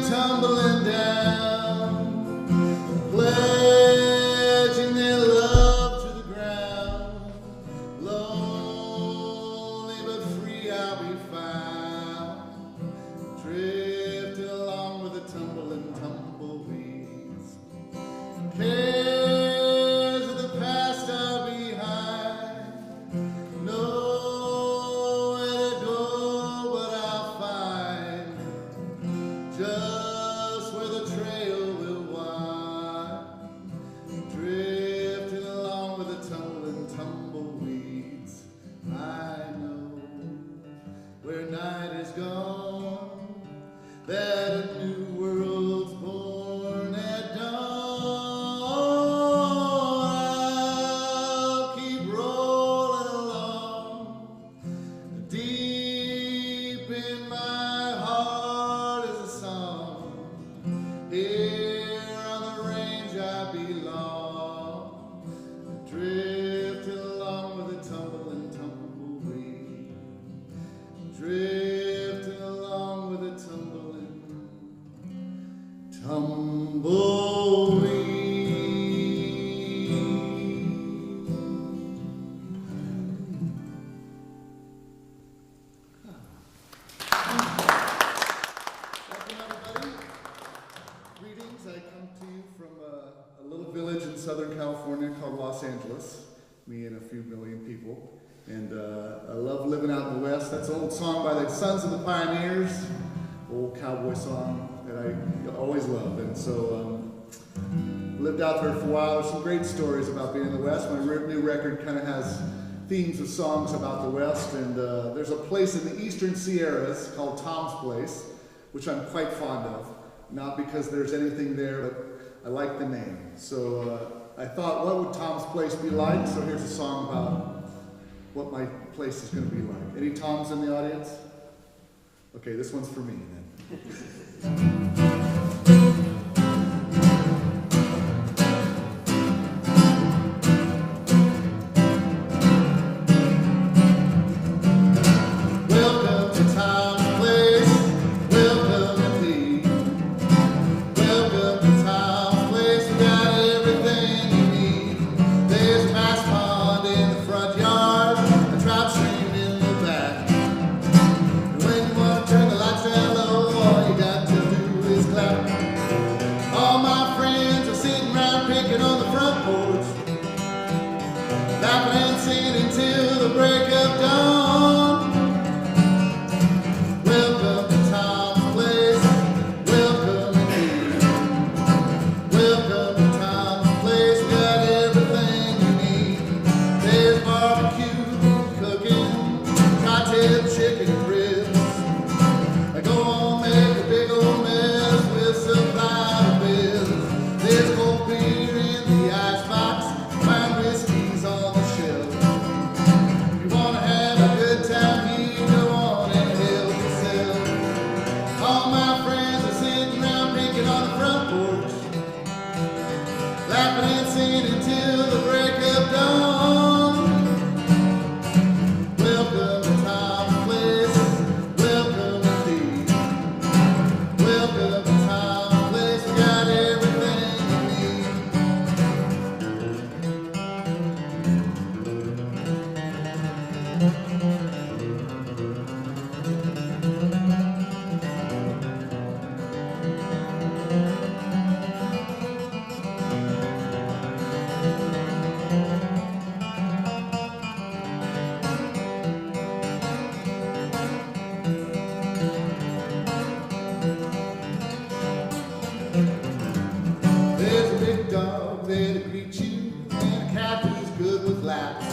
tumbling down, pledging their love to the ground. Lonely but free I'll be found, drifting along with the tumbling tumbleweeds. Cares of the past are behind, nowhere to go but I'll find just where the trail will wind, drifting along with the tumbling tumbleweeds. I know where night is gone, that a new world's born at dawn. I'll keep rolling along, deep in my heart is a song. Here on the range I belong, drifting along with the tumbling tumbleweed, drifting along with the tumbling tumbleweed. Welcome, everybody. Greetings. I come to you from a little village in Southern California called Los Angeles. Me and a few million people. And I love living out in the West. That's an old song by the Sons of the Pioneers, old cowboy song that I always loved. And so lived out there for a while. There's some great stories about being in the West. My new record kind of has themes of songs about the West. And there's a place in the Eastern Sierras called Tom's Place, which I'm quite fond of. Not because there's anything there, but I like the name. So I thought, what would Tom's Place be like? So here's a song about what my place is going to be like. Any Toms in the audience? Okay, this one's for me then. Welcome to Tom's Place, welcome indeed. Welcome to Tom's Place, we got everything you need. There's a bass pond in the front yard, a trout stream in the back. And when you want to turn the lights down low, all you got to do is clap. All my friends are sitting around picking on the front porch, laughing and singing till the break of dawn. Welcome to Tom's Place, welcome indeed. Welcome to Tom's Place, we got everything you need. There's barbecue, cooking, cottage chicken and ribs. I go on, make a big old mess with supply of biz. There's cold beer in the icebox, fine whiskeys on the shelf. You wanna have a good time, you go on and help yourself. All my friends are sitting around picking on the front porch, laughing and singing until the break of dawn. Welcome to Tom's Place, welcome indeed. Welcome to Tom's Place, we got everything you need. There's a big dog there to greet you, and a cat who's good with laps.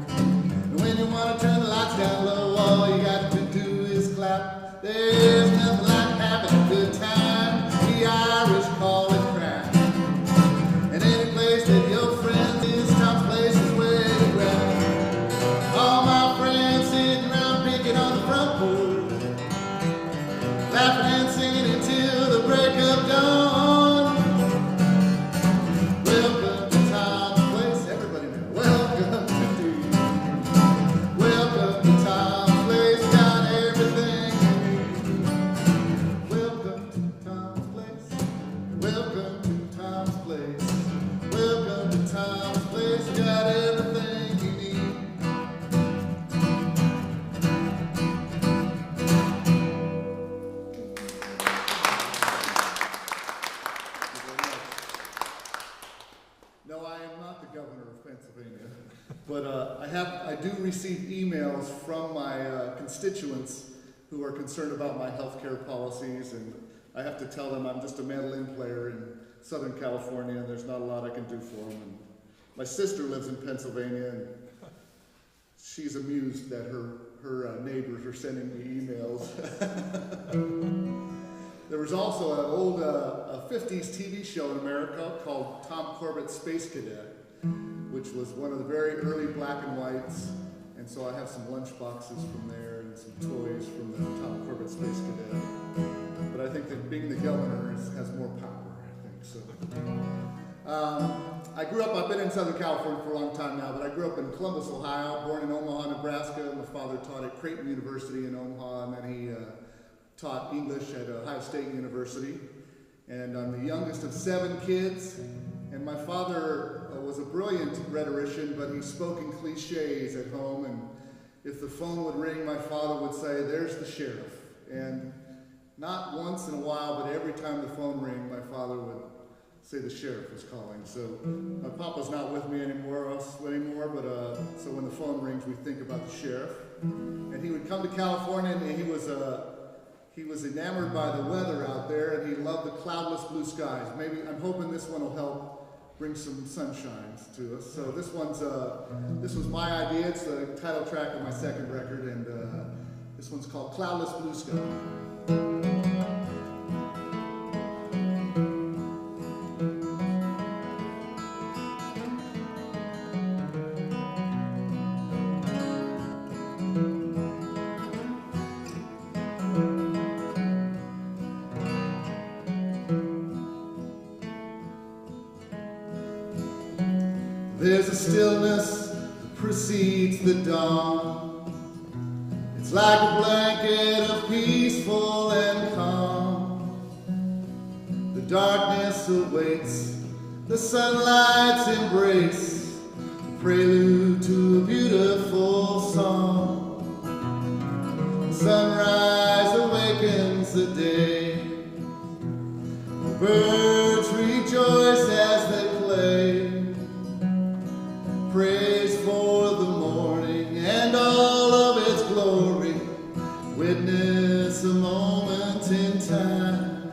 And when you want to turn the lights down low, all you got to do is clap. There's nothing like having a good time, the Irish call it crack. And any place that your friends is, Tom's Place is where you're at. All my friends sitting around picking on the front porch, laughing and singing until the break of dawn. Welcome to Tom's Place, everybody now. Welcome to welcome to Tom's Place, got everything you need. Welcome to Tom's receive emails from my constituents who are concerned about my health care policies, and I have to tell them I'm just a mandolin player in Southern California and there's not a lot I can do for them. And my sister lives in Pennsylvania, and she's amused that her neighbors are sending me emails. There was also an old 50s TV show in America called Tom Corbett's Space Cadet, which was one of the very early black and whites. And so I have some lunch boxes from there and some toys from the Tom Corbett Space Cadet. But I think that being the governor has more power, I think so. I grew up, I've been in Southern California for a long time now, but I grew up in Columbus, Ohio, born in Omaha, Nebraska. My father taught at Creighton University in Omaha, and then he taught English at Ohio State University. And I'm the youngest of 7 kids, and my father was a brilliant rhetorician, but he spoke in cliches at home, and if the phone would ring, my father would say, "There's the sheriff." And not once in a while, but every time the phone rang, my father would say the sheriff was calling. So my papa's not with me anymore, but so when the phone rings, we think about the sheriff. And he would come to California, and he was enamored by the weather out there, and he loved the cloudless blue skies. Maybe, I'm hoping this one will help bring some sunshine to us. So this was my idea. It's the title track of my second record, and this one's called Cloudless Blue Sky. There's a stillness that precedes the dawn. It's like a blanket of peaceful and calm. The darkness awaits, the sunlight's embrace, a prelude to a beautiful song. The sunrise awakens the day. The birds rejoice as they play. Praise for the morning and all of its glory. Witness a moment in time.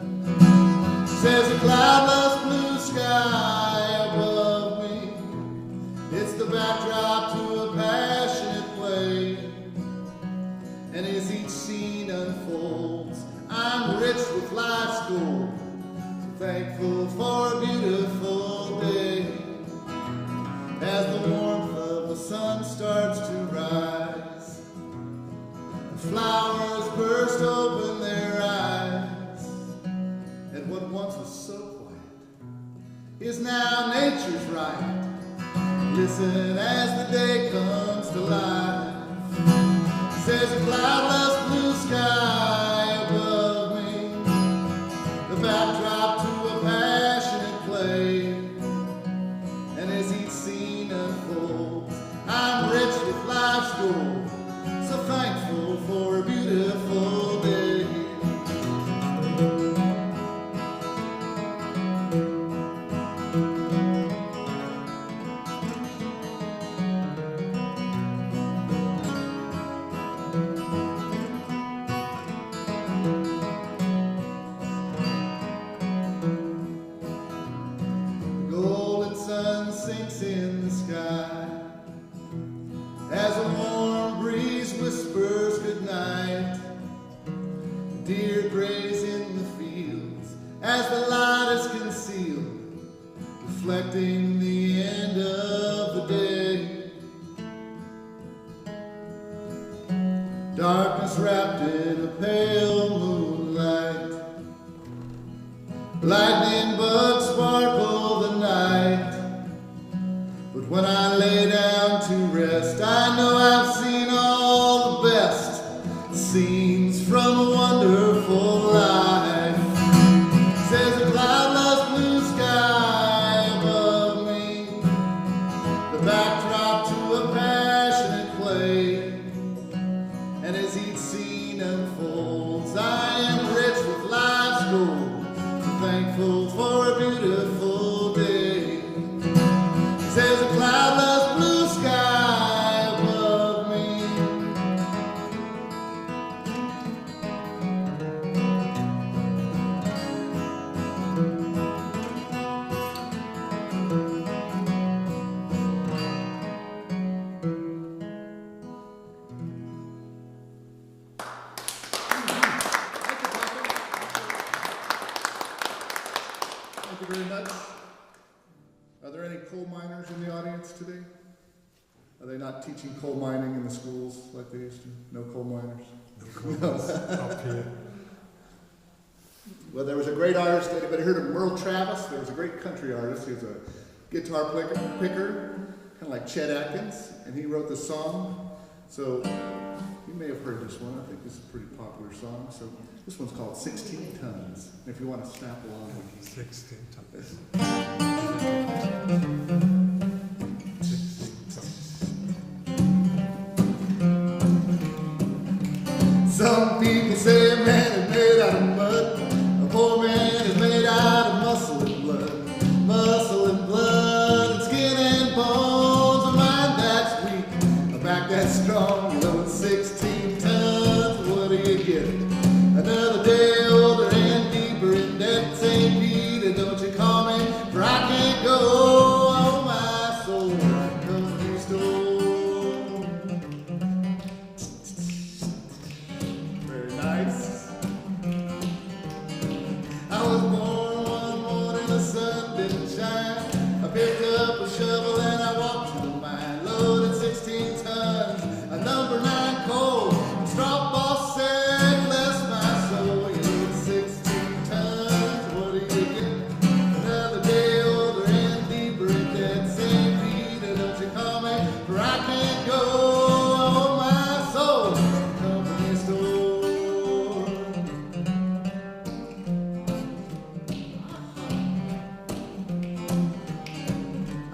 There's a cloudless blue sky above me. It's the backdrop to a passionate play. And as each scene unfolds, I'm rich with life's gold. So thankful for a beautiful day. As the warmth of the sun starts to rise, the flowers burst open their eyes, and what once was so quiet is now nature's right. Listen as the day comes to life. There's a cloudless blue sky above me, the backdrop to a passionate play. And as each scene unfolds, I'm rich with life's gold, so thankful for a beautiful day. Sun sinks in the sky as a warm breeze whispers goodnight. Deer graze in the fields as the light is concealed, reflecting the end of the day. Darkness wrapped in a pale moonlight, lightning bugs sparkle the night. But when I lay down to rest, I know I've seen all the best scenes from a wonderful life. There's a cloudless blue sky above me, the backdrop to a passionate play. And as each scene unfolds, I am rich with life's gold, so thankful for a beautiful day. There's a cloudless blue sky above me, you very much. Are there any coal miners in the audience today? Are they not teaching coal mining in the schools like they used to? No coal miners? No. Up here. Well, there was a great artist. Anybody heard of Merle Travis? There was a great country artist. He was a guitar picker, kind of like Chet Atkins, and he wrote the song. So you may have heard this one. I think this is a pretty popular song. So this one's called 16 Tons. And if you want to snap along with me. 16 tons. Some people say a man is made out of mud. A poor man is made out of muscle and blood. Muscle and blood and skin and bones. A mind that's weak, a back that's strong. Load 16 tons, what do you get? Another day older and deeper in debt. St. Peter, don't you call me, for I can't go. Oh, my soul, company store. Very nice. I was born one morning, the sun didn't shine. I picked up a shovel and I walked to the mine, loaded 16 tons, a number 9 coal. Straw boss said, bless my soul, you load 16 tons, what do you get? Another day older and deeper in debt. St. Peter, don't you call me, for I can't go. Oh, my soul, company store.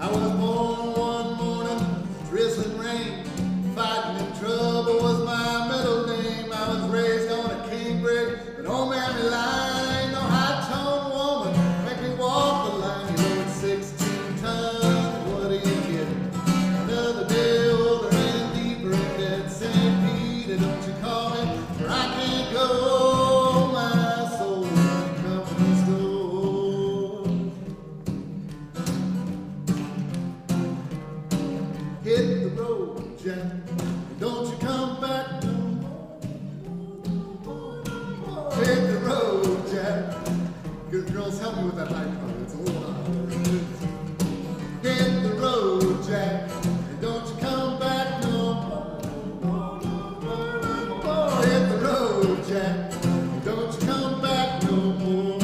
I was born one morning, drizzling rain. Fighting in trouble was my middle name. I was raised on a canebrake, but old mammy line. Ain't no high-tone woman make me walk the line. You load 16 tons, what do you get? Another day older and deeper in debt. St. Peter, don't you call me, for I can't go. My soul, company store. Hit the road, Jack. Don't you come back no more. Hit the road, Jack. Good girls, help me with that high note. It's a little high. Hit the road, Jack. And don't you come back no more. Hit the road, Jack. And don't you come back no more.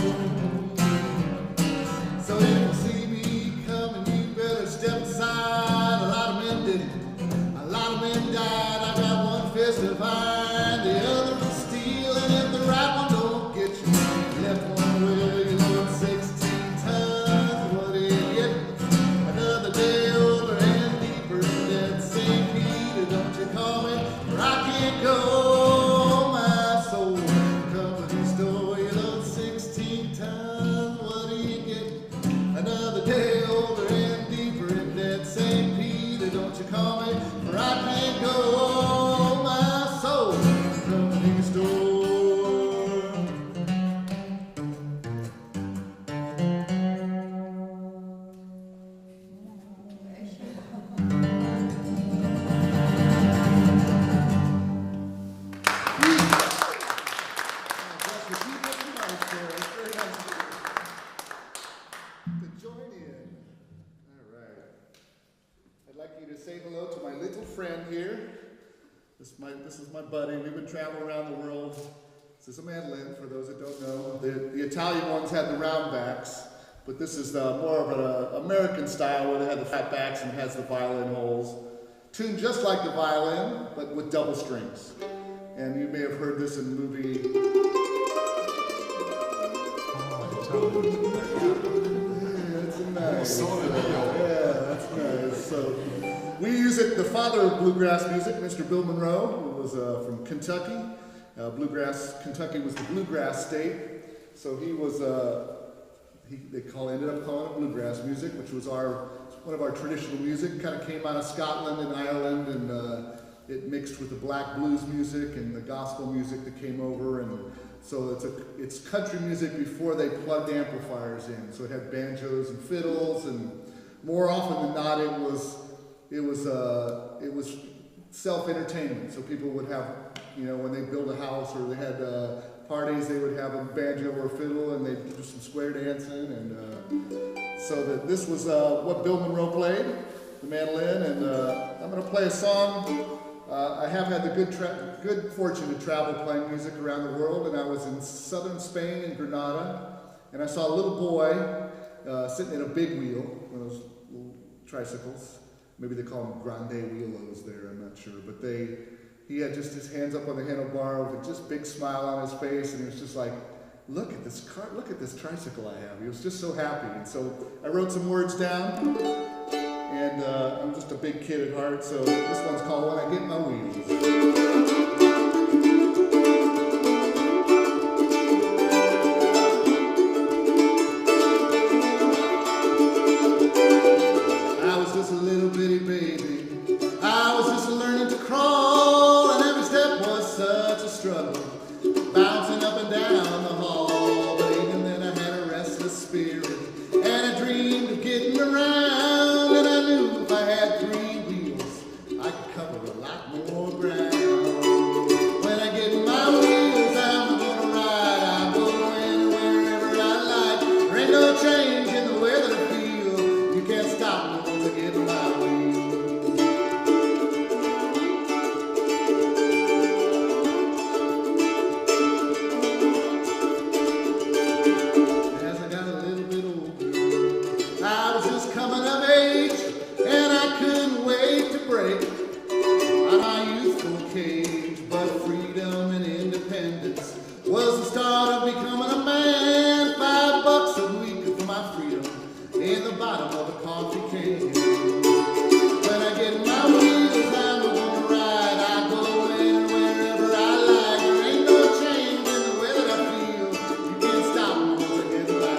So if you see me coming, you better step aside. A lot of men didn't. A lot of men died. I got one fist of iron, the other of steel, and if the right one don't get you, the left one will. You load 16 tons, what do you get? Another day older and deeper in debt. St. Peter, don't you call me, for I can't go. My soul, company store. You load 16 tons, what do you get? Another day older and deeper in debt. St. Peter, don't you call me, for I can't go. My soul, company store. To join in. All right. I'd like you to say hello to my little friend here. This is my buddy. We've been traveling around the world. This is a mandolin, for those that don't know. The Italian ones had the round backs, but this is more of an American style where they have the flat backs and has the violin holes. Tuned just like the violin, but with double strings. And you may have heard this in the movie. That's nice. Yeah, that's nice. So we use it. The father of bluegrass music, Mr. Bill Monroe, who was from Kentucky. Kentucky was the bluegrass state. So he was. Ended up calling it bluegrass music, which was one of our traditional music. Kind of came out of Scotland and Ireland, and it mixed with the black blues music and the gospel music that came over, and so it's country music before they plugged amplifiers in. So it had banjos and fiddles, and more often than not, it was self-entertainment. So people would have, when they build a house or they had parties they would have a banjo or a fiddle, and they'd do some square dancing. And so this was what Bill Monroe played, the mandolin. And I'm going to play a song. I have had the good fortune to travel playing music around the world, and I was in southern Spain in Granada, and I saw a little boy sitting in a big wheel, one of those little tricycles. Maybe they call them grande wheelos there, I'm not sure. But he had just his hands up on the handlebar with a just big smile on his face, and he was just like, look at this car, look at this tricycle I have. He was just so happy. And so I wrote some words down, and I'm just a big kid at heart, so this one's called When I Get My Wheels. Bouncing up and down the hall, but even then I had a restless spirit, and I dreamed of getting around, and I knew if I had 3 wheels, I could cover a lot more ground. When I get my wheels, I'm gonna ride, I'm going wherever I like. There ain't no change in the way that I feel, you can't stop me once I get my wheels. But freedom and independence was the start of becoming a man. $5 a week for my freedom in the bottom of a coffee can. When I get my wheels, I'm gonna ride. I go in wherever I like. There ain't no change in the way that I feel. You can't stop me once I get my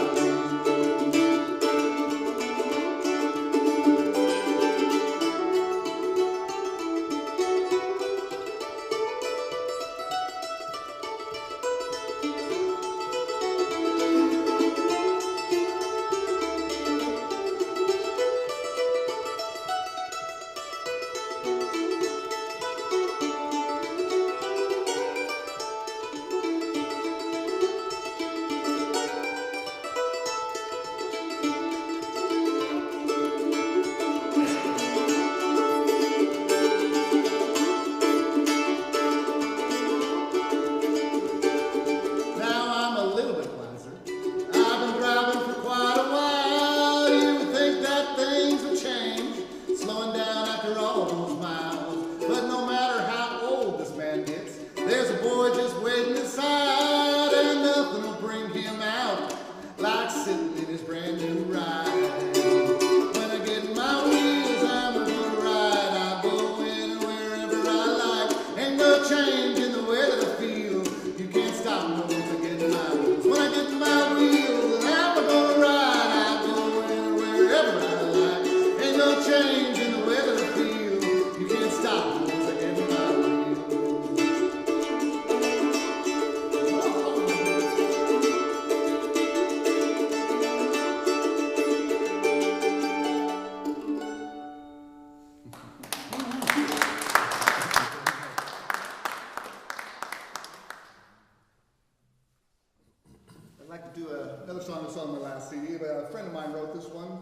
another song that's on my last CD. A friend of mine wrote this one,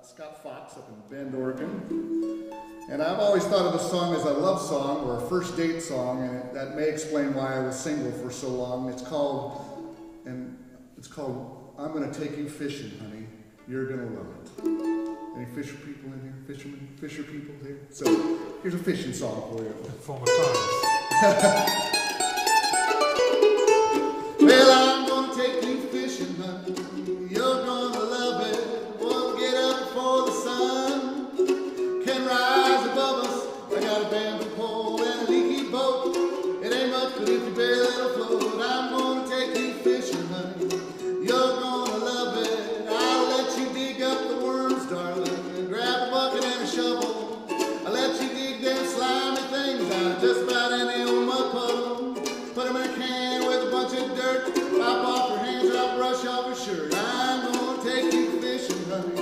Scott Fox up in Bend, Oregon. And I've always thought of the song as a love song or a first date song, and that may explain why I was single for so long. It's called I'm Gonna Take You Fishing, Honey. You're Gonna Love It. Any fisher people in here? Fisher people here? So here's a fishing song for you. Former times. Well, I'm gonna take you fishing, honey. You're gonna love it. We'll get up before the sun can rise above us. I got a bamboo pole and a leaky boat. It ain't much, but if you barely afloat, I'm gonna take you fishing, honey. You're gonna love it. I'll let you dig up the worms, darling, and grab a bucket and a shovel. I'll let you dig them slimy things out of just about any old mud puddle. Put them in a can with a bunch of dirt. Pop off your hands and I'll brush off your shirt. I'm gonna take you fishing, honey.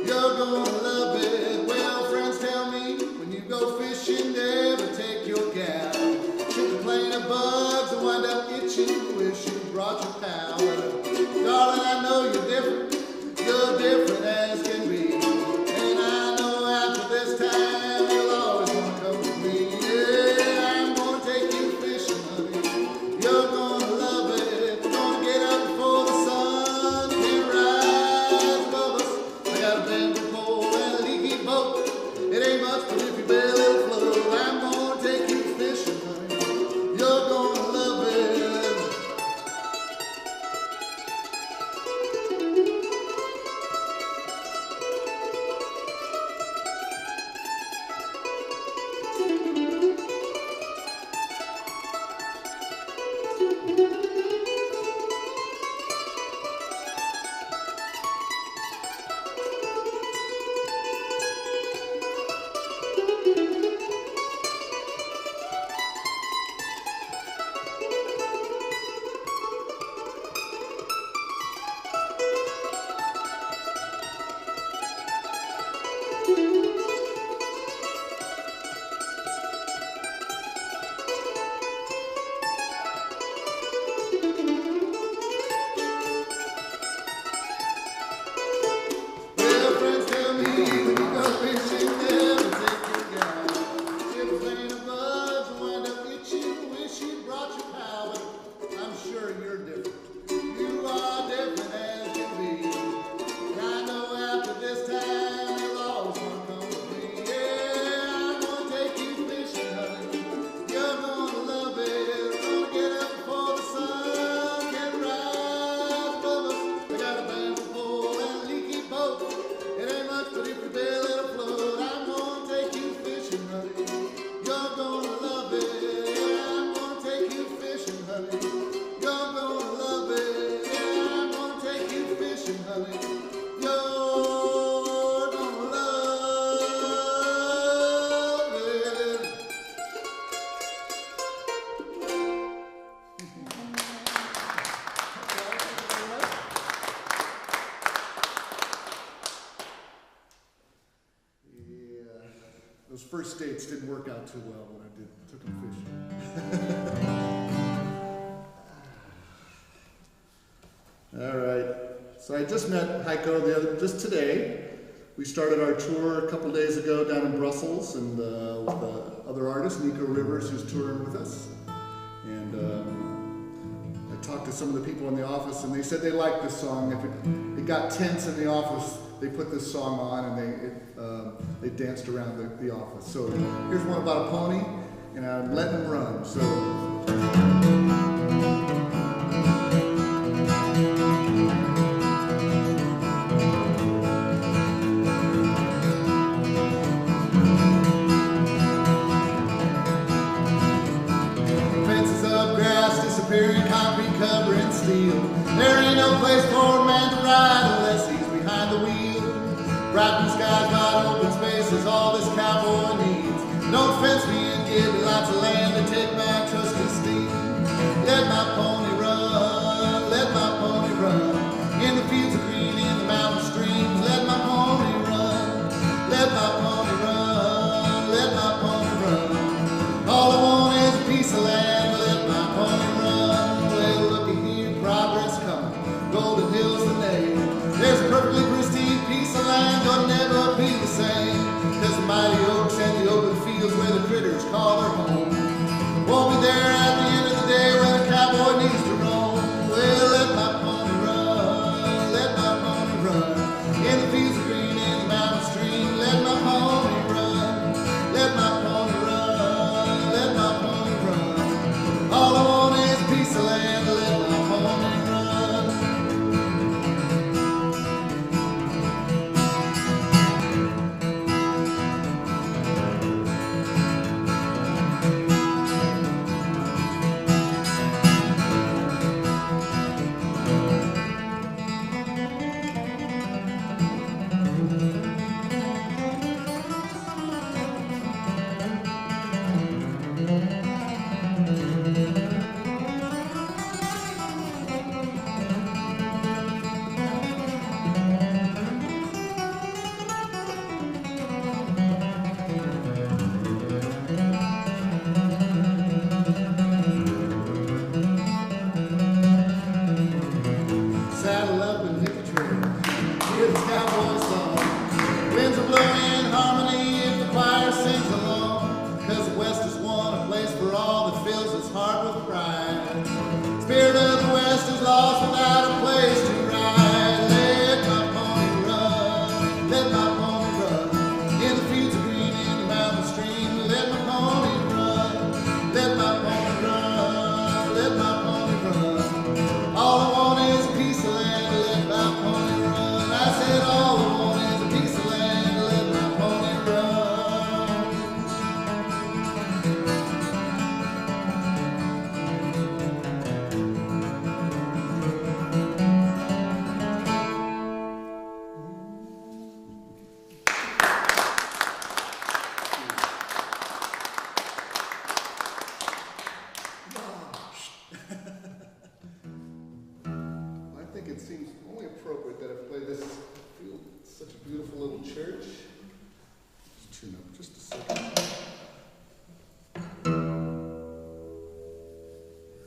You're gonna love it. Well, friends tell me when you go fishing, never take your gal. Shoot a plane of bugs and wind up itching, wish you brought your pal. Darling, I know you're different as can be. And I know after this time you'll always want to come with me. Yeah, I'm gonna take you fishing, honey. You're gonna love it. We're gonna get up before the sun can rise above us. I got a bamboo pole and a leaky boat. It ain't much, but if you bail, it'll float. I'm gonna take you fishing, honey. You're gonna love it. Those first dates didn't work out too well when I took them fishing. All right. So I just met Heiko just today. We started our tour a couple days ago down in Brussels, and with other artist, Nico Rivers, who's touring with us. And I talked to some of the people in the office, and they said they liked this song. If it got tense in the office, they put this song on, and they danced around the office. So here's one about a pony, and I'm letting him run. So. Disappearing, concrete covering steel. There ain't no place for a man to ride unless he's behind the wheel. Bright blue skies, wide open spaces, all this cowboy needs. Don't fence me and give me lots of land to take my trusty steed. Let my pony run, let my pony run. In the fields of green, in the mountain streams. Let my pony run, let my pony run, let my pony run. All I want is a piece of land, let my pony run. Well, looky here, progress coming, golden hills the name. There's a perfectly pristine piece of land, gonna never be the same. There's the mighty oaks and the open fields where the critters call their home. Won't be there at the end of the day where the cowboy needs to roam. Well, let my pony run, let my pony run. In the fields of green, in the mountain stream. Let my pony run, let my pony run, let my pony run. All I want is a piece of land, let my pony run. think it seems only appropriate that I play this field. It's such a beautiful little church. Just tune up just a second.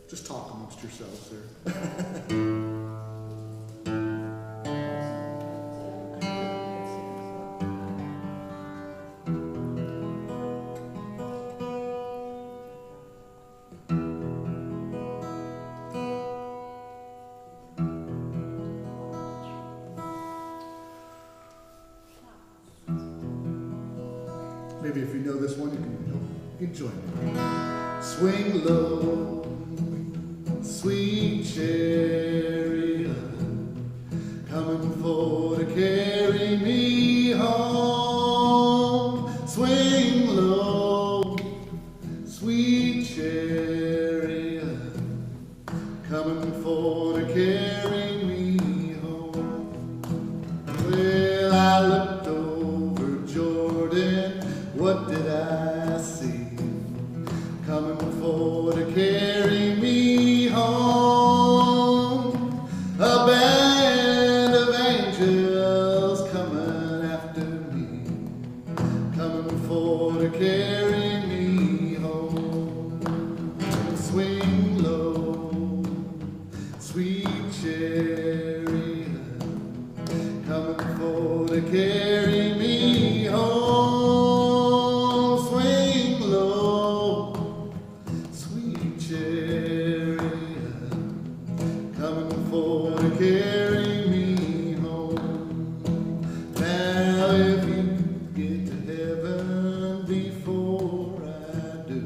Just talk amongst yourselves there. Maybe if you know this one, you can join me. Swing low, sweet chariot, coming for to carry me home. Swing low, sweet chariot, coming for to carry me home. Well, I looked over Jordan. What did I see? Coming for to carry me home. A band of angels coming after me. Coming for to carry me home. Swing low, sweet chariot. Coming for to carry me home. Carry me home. Now if you get to heaven before I do,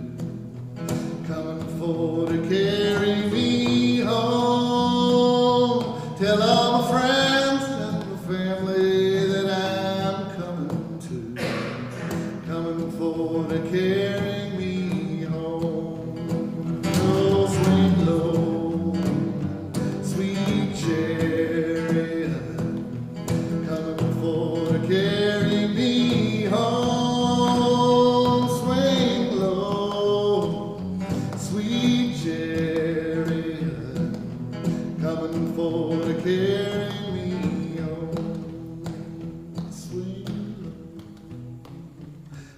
coming for to carry me home. Tell all my friends and my family that I'm coming to, coming for to carry me home. Oh, swing low, chariot, coming for to carry me home. Swing low, sweet chariot, coming for to carry me home. Swing low,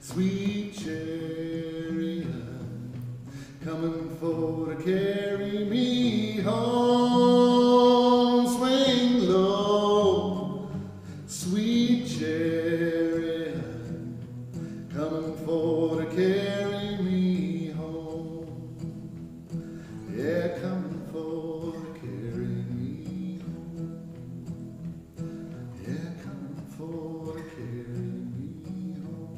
sweet chariot, coming for to carry me home. Swing low, sweet chariot, coming for to carry me home. Yeah, coming for to carry me home. Yeah, coming for to carry me home.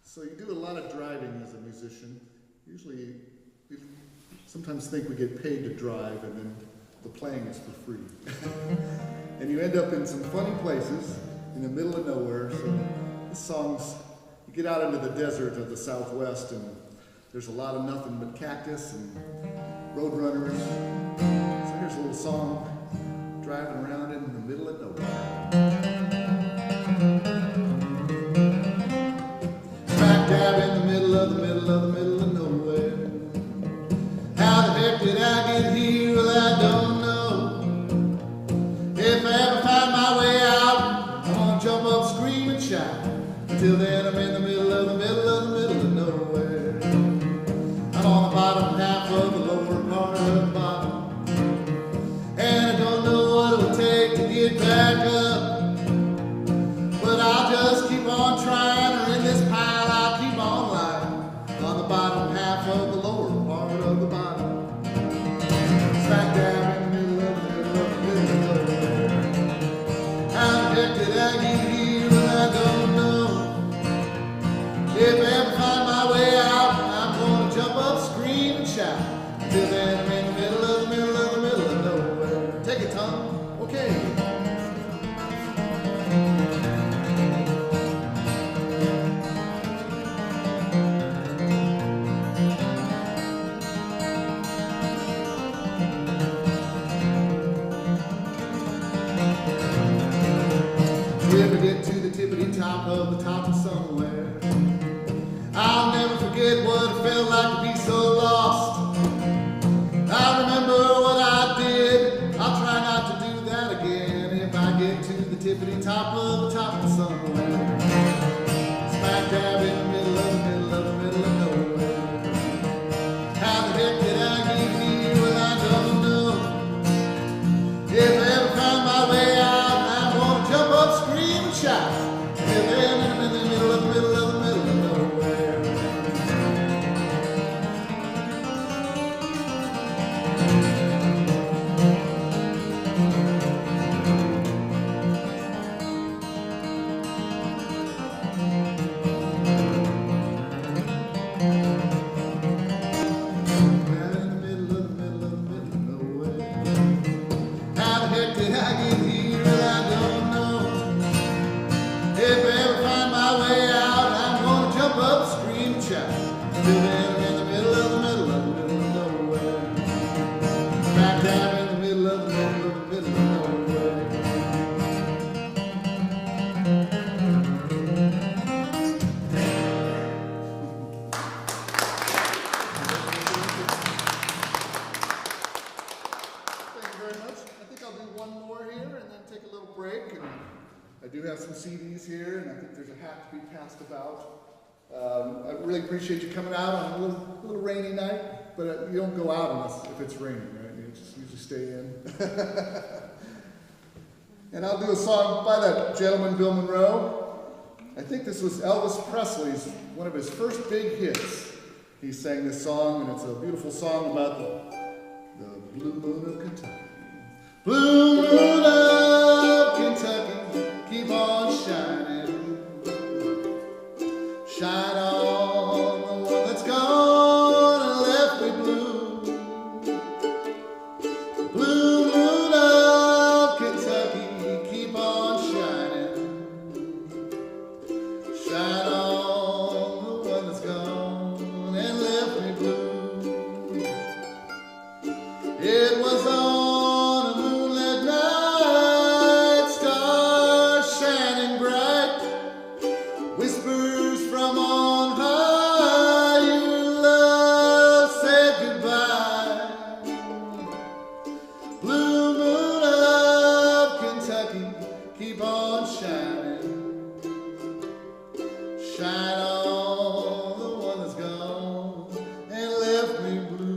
So you do a lot of driving as a musician. Usually, we sometimes think we get paid to drive and then the playing is for free. And you end up in some funny places in the middle of nowhere. So this song's, you get out into the desert of the Southwest and there's a lot of nothing but cactus and roadrunners. So here's a little song, driving around in the middle of nowhere. Dab in the middle of nowhere. How the heck did I get here? Well, I don't know. If I ever find my way out, I'm gonna jump up, scream and shout. Until then, I'm in the middle of nowhere. I'm on the bottom half of the lower part of the bottom, and I don't know what it'll take to get back up. But I'll just keep on trying, or in this pile I'll keep on lying. On the bottom half of the lower part of the bottom. Smack down in the middle of nowhere. How the heck did I get here? Well, I don't know. If I ever find my way out, I'm gonna jump up, scream and shout. Until then, I'm in the middle of nowhere. Take it, Tom. Okay. top of somewhere. I'll never forget what it felt like to be so lost. I remember what I did. I'll try not to do that again. If I get to the tippity top of somewhere, smack dab in the middle of nowhere. How the heck did I get here? Well, I don't know. If I ever find my way out, I'm gonna jump up, scream, and shout. And then I'm in the middle of nowhere. I do have some CDs here, and I think there's a hat to be passed about. I really appreciate you coming out on a little rainy night, but you don't go out unless if it's raining, right? You just usually stay in. And I'll do a song by that gentleman, Bill Monroe. I think this was Elvis Presley's, one of his first big hits. He sang this song, and it's a beautiful song about the blue moon of Kentucky. Blue moon of Kentucky, keep on shining. Shine on the one that's gone and left me blue. Blue moon of Kentucky, keep on shining. Shine on the one that's gone and left me blue. It was on a moonlit night, stars shining bright, whispers from on high, your love said goodbye. Blue moon of Kentucky, keep on shining. Shine on the one that's gone and left me blue.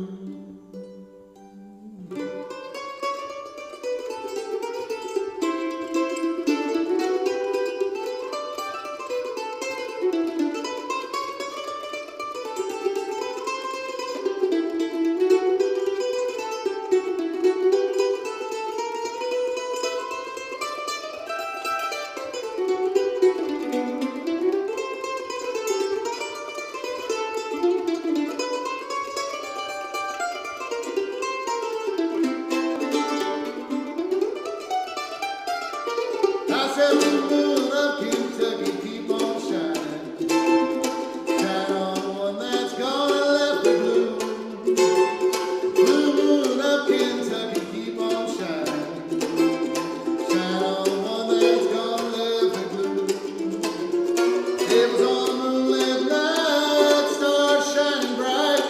I said, blue moon of Kentucky, keep on shining. Shine on the one that's gone and left me blue. Blue moon of Kentucky, keep on shining. Shine on the one that's gone and left me blue. It was on a moonlit night, stars shining bright,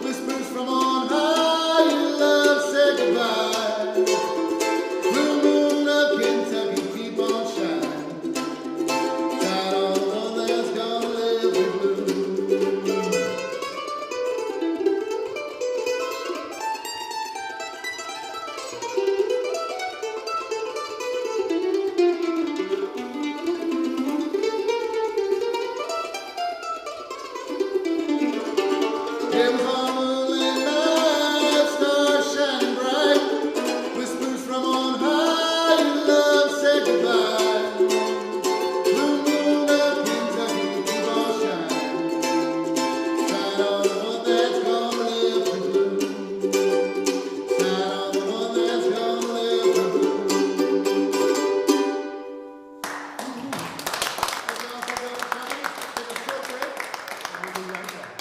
whispers from on high, your love said goodbye. Blue moon of Kentucky, keep on shining. Shine on the one that's gonna live me blue. It was on a moonlit night, stars shining bright, whispers from on high, your love said goodbye. Blue moon of Kentucky, keep on shining. Shine on the one that's gonna live me blue. Shine on the one that's gonna live me blue.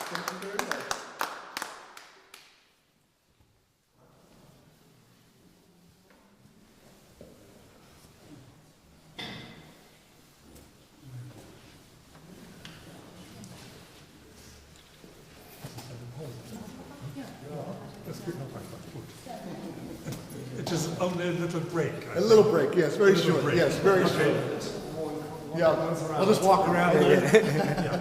Thank you very much. Das geht noch weiter. Gut. It is only a little break. A little break, yes, very short. break. Yes, very Okay. short. Yeah, I'll just walk around. Yeah.